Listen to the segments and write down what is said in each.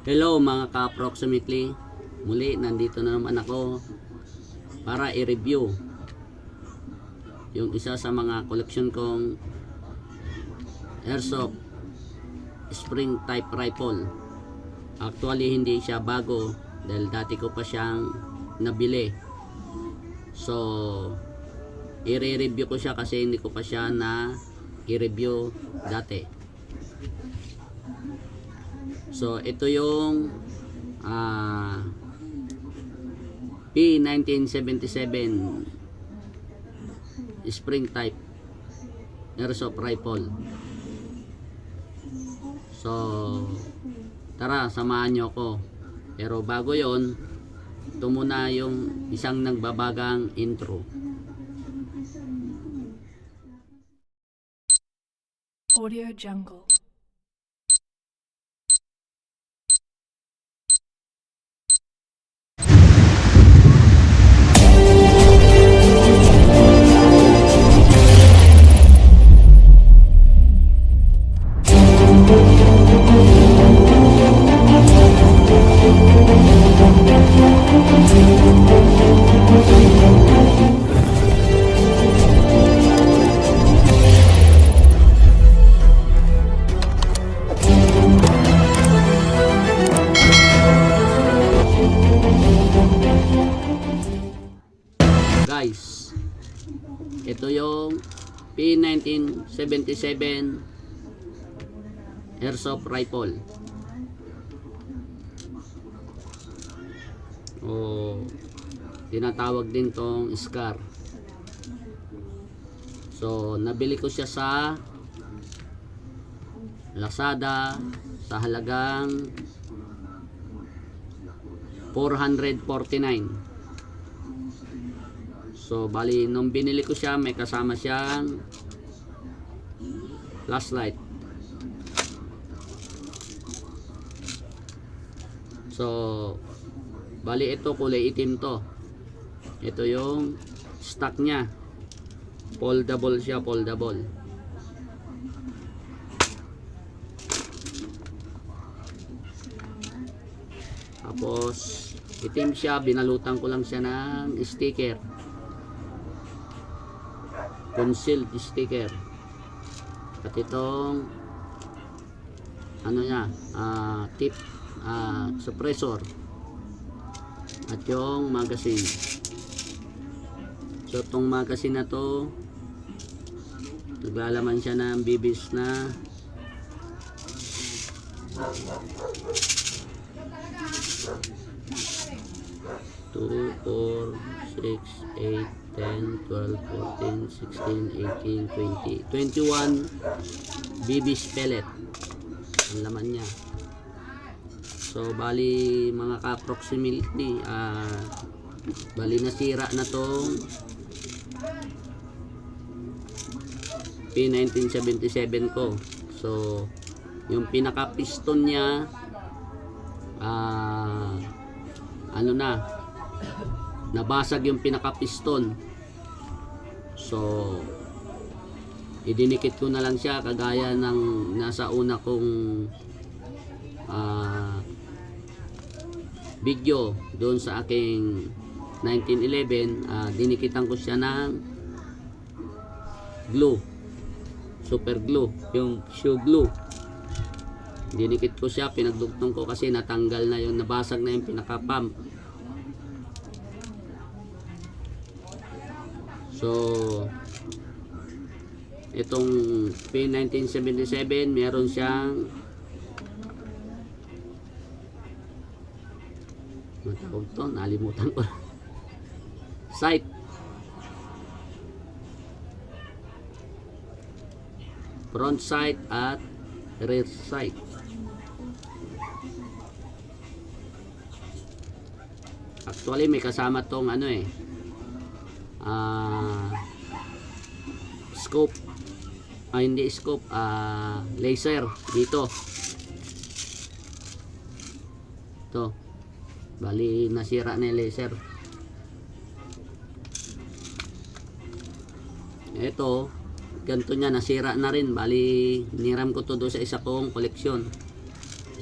Hello mga ka-approximately, muli nandito na naman ako para i-review yung isa sa mga collection kong airsoft spring type rifle. Actually hindi siya bago dahil dati ko pa siyang nabili, so i-review ko siya kasi hindi ko pa siya na i-review dati. So ito yung P1977 spring type airsoft rifle. So tara, samahan nyo ako. Pero bago yon, ito muna yung isang nagbabagang intro. Audio Jungle. Guys, ito yung P1977 airsoft rifle, o tinatawag din tong SCAR. So nabili ko siya sa Lazada sa halagang 449. So bali nung binili ko siya, may kasama siyang flashlight. So bali ito kulay itim to. Ito yung stock niya. Foldable siya, foldable. Tapos itim siya, binalutan ko lang siya ng sticker. Concealed sticker. At itong ano niya, tip suppressor at yung magazine. So itong magazine na to, naglalaman siya ng bibis na 2, 4, 6, 8, 10, 12, 14, 16, 18, 20, 21 BB's pellet ang laman niya. So bali mga ka-approximately, bali nasira na tong P1977 ko. So yung pinaka piston niya, ano na, nabasag yung pinaka piston. So idinikit ko na lang siya kagaya ng nasa una kong video doon sa aking 1911. Dinikitan ko siya ng glue, super glue, yung shoe glue. Dinikit ko siya, pinagdugtong ko kasi natanggal na yung, nabasag na yung pinaka pump. So itong P1977 meron siyang matawag to, nalimutan ko sight. Front sight at rear sight. Actually may kasama tong ano scope, hindi scope, laser dito. To bali nasira na yung laser. Ito ganito niya, nasira na rin. Bali niram ko to do sa isa kong koleksyon.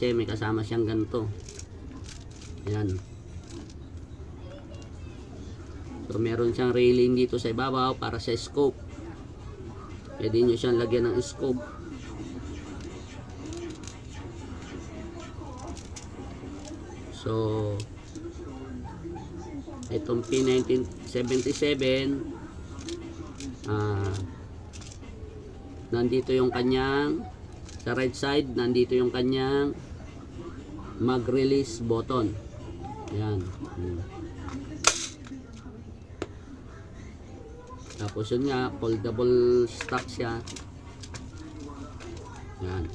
kasi may kasama siyang ganito. Ayan. So meron siyang railing dito sa ibabaw para sa scope. Pwede nyo siyang lagyan ng scope. So itong P1977, nandito yung kanyang sa right side, nandito yung kanyang mag-release button. Yan. Tapos yun nga, foldable stock siya. Yan.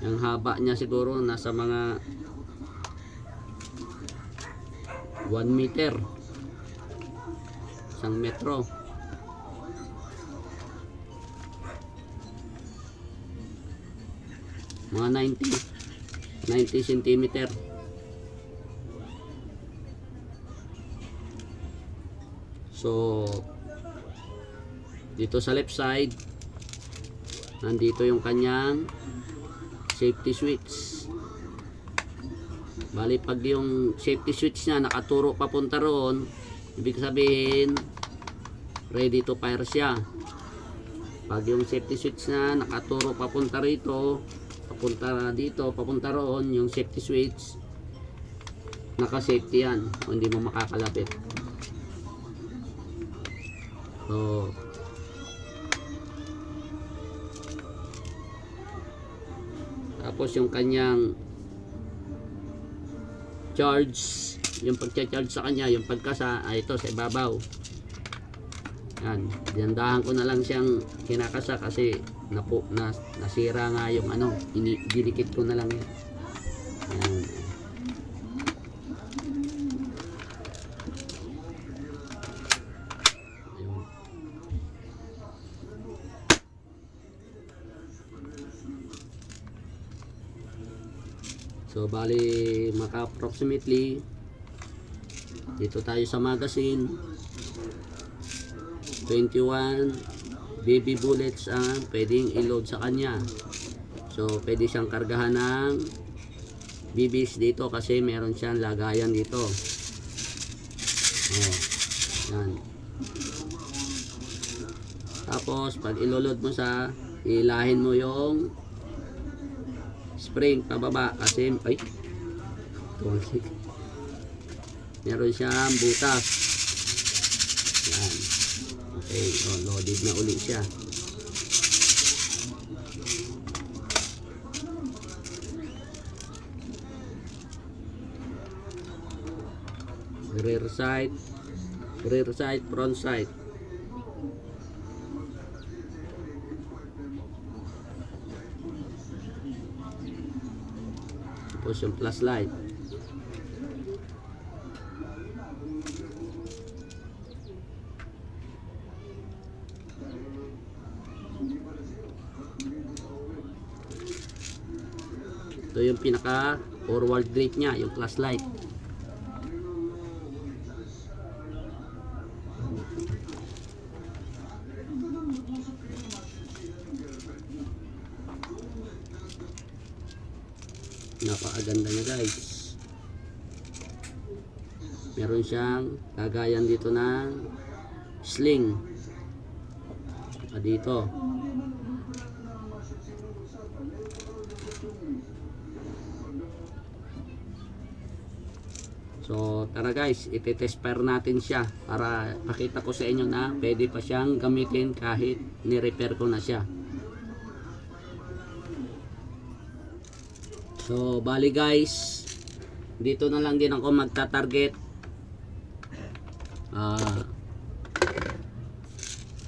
Yung haba niya siguro nasa mga 1 meter, 1 metro. Mga 90 centimeter. So dito sa left side, nandito yung kanyang safety switch. Bali pag yung safety switch niya nakaturo papunta roon, ibig sabihin ready to fire siya. Pag yung safety switch na nakaturo papunta rito, papunta dito, papunta roon, yung safety switch naka-safety yan, o hindi mo makakalapit. So tapos yung kanyang charge, yung pagcha-charge sa kanya, yung pagkasa ay ito sa ibabaw. Yan, dinandahan ko na lang siyang kinakasa kasi nasira nga yung ano, dinikit ko na lang yan. Yan. Ayun. So bali maka approximately dito tayo sa magazine, 21 baby bullets ang pwedeng i-load sa kanya. So pwede siyang kargahan ng BBs dito kasi meron siyang lagayan dito. Oh, yan. Tapos pag ilo-load mo sa, ilahin mo yung spring pababa kasi meron siyang butas. Yan. Okay, so loaded na uli siya. Rear side, front side. Tapos yung plus light. Ito yung pinaka forward grip niya, yung plus light. Napakaganda niya guys. Meron siyang lagayan dito ng sling dito. So tara guys, iti-test fire natin siya para pakita ko sa inyo na pwede pa siyang gamitin kahit ni-repair ko na siya. So bali guys, dito na lang din ako magta-target.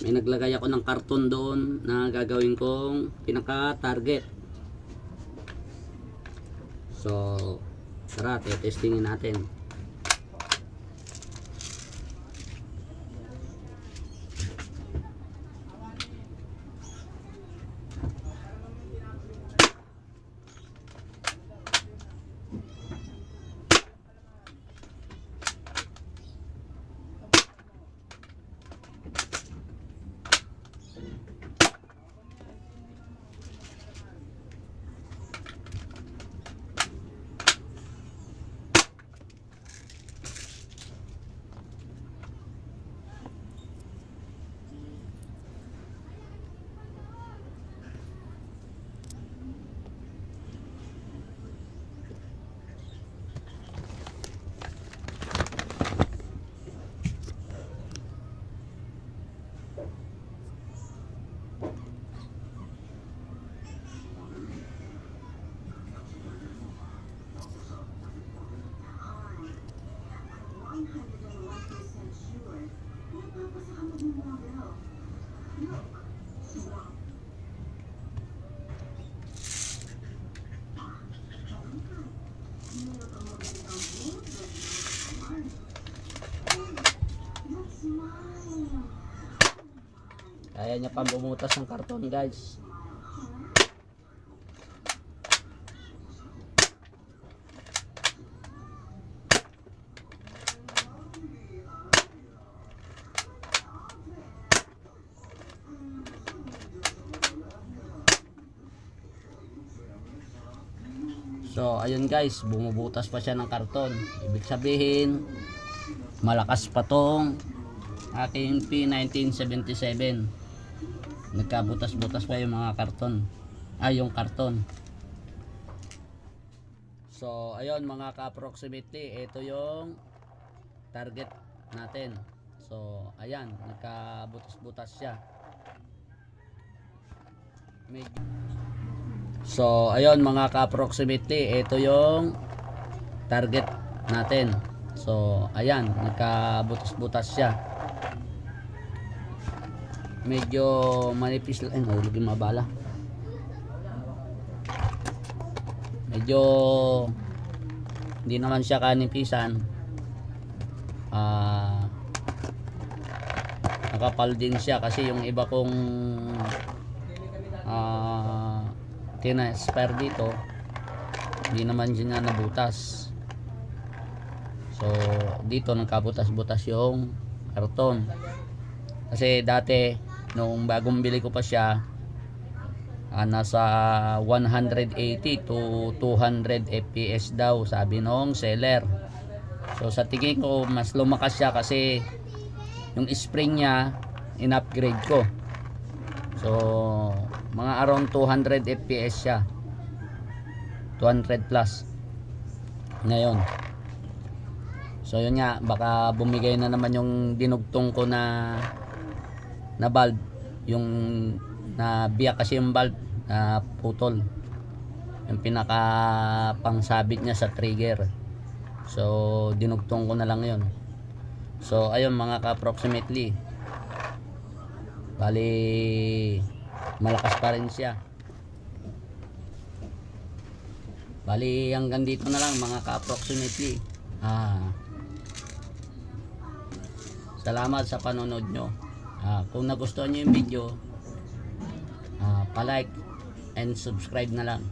May naglagay ako ng karton doon na gagawin kong pinaka-target. So tara, testingin natin. Kaya niya pang bumutas ng karton, guys. So, ayun guys, bumubutas pa siya ng karton. Ibig sabihin, malakas pa tong aking P1977. Nagkabutas-butas pa yung mga karton. Yung karton. So, ayun mga ka-approximately, ito yung target natin. So, ayan, nagkabutas-butas siya. So, ayun mga ka-approximately, ito yung target natin. So, ayan, nagkabutas-butas siya. Medyo manipis lang. Nahulog yung mabala. Medyo hindi naman siya kanipisan. Nakapal din siya kasi yung iba kong tina-spare dito, hindi naman siya nabutas. So dito nagkabutas-butas yung karton. Kasi dati nung bagong bili ko pa siya, nasa 180 to 200 fps daw sabi nung seller. So sa tingin ko mas lumakas siya kasi yung spring niya in-upgrade ko. So mga around 200 fps siya, 200 plus ngayon. So yun nga, baka bumigay na naman yung dinugtong ko na valve, yung nabiyak kasi yung valve na putol, yung pinaka pangsabit niya sa trigger. So dinugtong ko na lang yun. So ayun mga ka-approximately, bali malakas pa rin siya. Bali hanggang dito na lang mga ka-approximately. Salamat sa panonood nyo. Kung nagustuhan nyo yung video, pa-like and subscribe na lang.